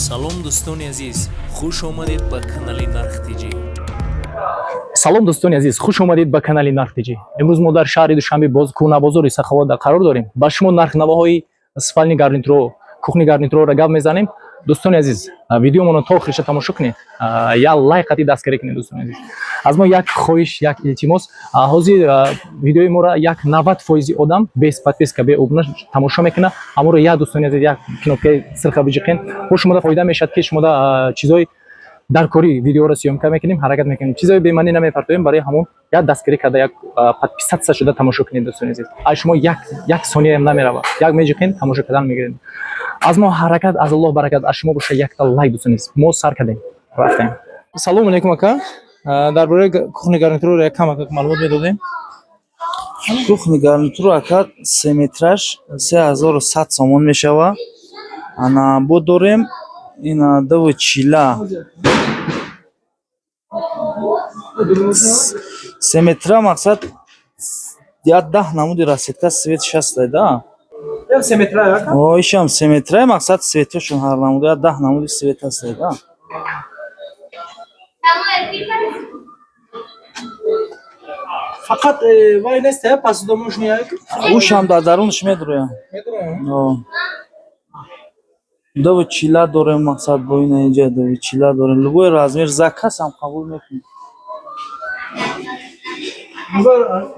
салом дӯстони азиз, хуш омадед ба канали Нарх Тиҷи. салом дӯстони азиз, хуш омадед ба канали Нарх Тиҷи. имрӯз мо дар шаҳри душанбе кӯҳнабозори Саховат қарор дорем. ба шумо нархнавоҳои спални гарнитурро, кухни гарнитурро гап мезанем. дӯстони азиз, видеоморо то охириша тамошо кунед. як лайк қати дастгирӣ кунед дӯстони азиз. аз мо як хоҳиш, як илтимос, ҳозир видеои моро як 90% одам без подписка, бе обуна тамошо мекунад. аморо як дӯстони азиз, як кнопкаи силка биҷиқен. бо шумода фоида мешавад ки шумода чизои дар кори видеоро съёмка мекунем, ҳаракат мекунем, чизои бемаънӣ намепартоем. барои ҳамон як дастгирӣ карда, як подписатсия шуда тамошо кунед дӯстони азиз. аз шумо як сония ҳам намеравад, як меҷиқен тамошо кардан мегиред. аз мо ҳаракат, аз Аллоҳ баракат, аз шумо боша якта лайк дӯстони азиз. мо сар кардем, рафтем. салому алайкум ака. дар бораи кухни гарнитурро як кам маълумот медодем. кухни гарнитур ака 3 метраш 3100 сомон мешава. ана бо дорем ина даву чила 3 метра мақсад я 10 намуди расетка свет шастай да. Ям 3 метра ака. О, ишам 3 метра мақсад светошон ҳар намуди я 10 намуди свет ҳастай да. фақат вай нест пасдомош неяк. Ушам дар дарунаш медуроям. Медуроям. Даву чила дорем мақсад бо ина инҷа даву чила дорем. Любой размер заказ ҳам қабул мекунем.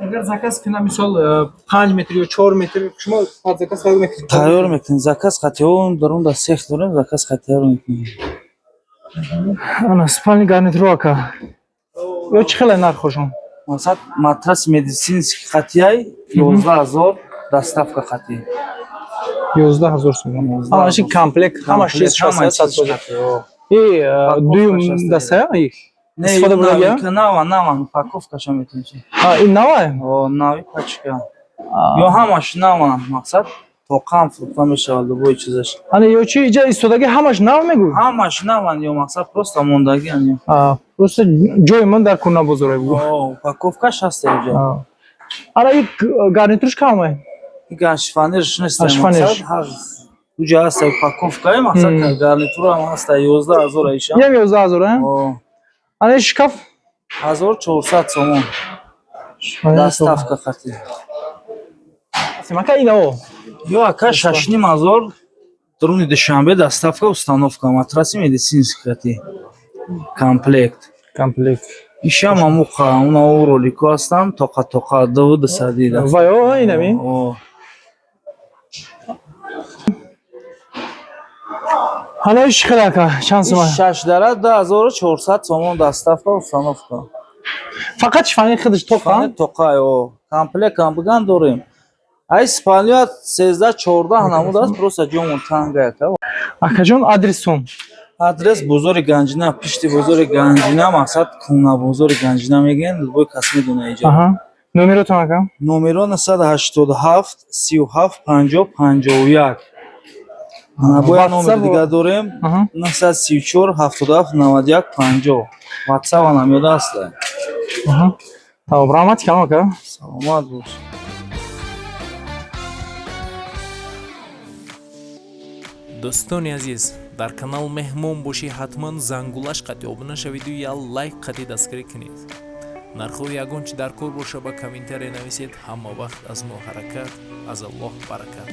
агар заказ кунам мисол 5 метр ё 4 метр шумо заказ тайёр мекунед? Тайёр мекунем. Заказ қатиён дарун да сех дорем, заказ қатиёр мекунем. ана спални гарнитур ака. ё чӣ хеле нарх хошон? Мақсад матрас медицинский қатияй 11000 доставка қатӣ. 11000 сомон. ҳамаши комплект, ҳамаш чиз шаста. дуюм дастая? истифода бурдагия? Нава, упаковкаша метунем. ин нава? О, нави пачка. Ё ҳамаш нава, мақсад тоқам фурӯхта мешавад любой чизаш. ана ё чи иҷа истодаги ҳамаш нав мегӯ? Ҳамаш наван ё мақсад просто мондагиан ё. просто ҷои ман дар Кӯҳнабозор бу. О, упаковкаш ҳаст инҷа. ана ин гарнитурш камай? Ин шифонерш нест. Шифонерш. Ҳар ҷа ҳаст упаковка, мақсад гарнитур ҳам ҳаст 11000 аиша. Ям 11000 О. ана шкаф 1400 сомон. Доставка қатӣ. мака ина о. Ё ака 6500 дуруни Душанбе доставка установка матраси медицинский қатӣ. Комплект. Ишам амуқа уна уролико ҳастам тоқа давуд садида. вай о инами? О. ҳана иш хеле ака чанд сомон? 6 дара 2400 сомон доставка установка. фақат шифонер худаш тоқа? Тоқа ё. Комплект ҳам биган дорем. ай спалният 13-14 намуд аст, просто ҷомон танга ака. акаҷон адресон? адрес бозори Ганҷина, пишти бозори Ганҷина, мақсад Кӯҳнабозори Ганҷина мегӯянд, любой кас медона инҷа. номеротон ака? номеро 987 37 50 51. бояд номер дига дорем 934 77 91 50. ватсап ҳам ёда аст. раҳмати калом ака. саломат бош. дӯстони азиз, дар канал меҳмон бошӣ ҳатман зангулаш қати обуна шавиду я лайк қати дастгирӣ кунед. нархҳои ягон чи дар кор боша ба комментария нависед. ҳама вақт аз мо ҳаракат, аз Аллоҳ баракат.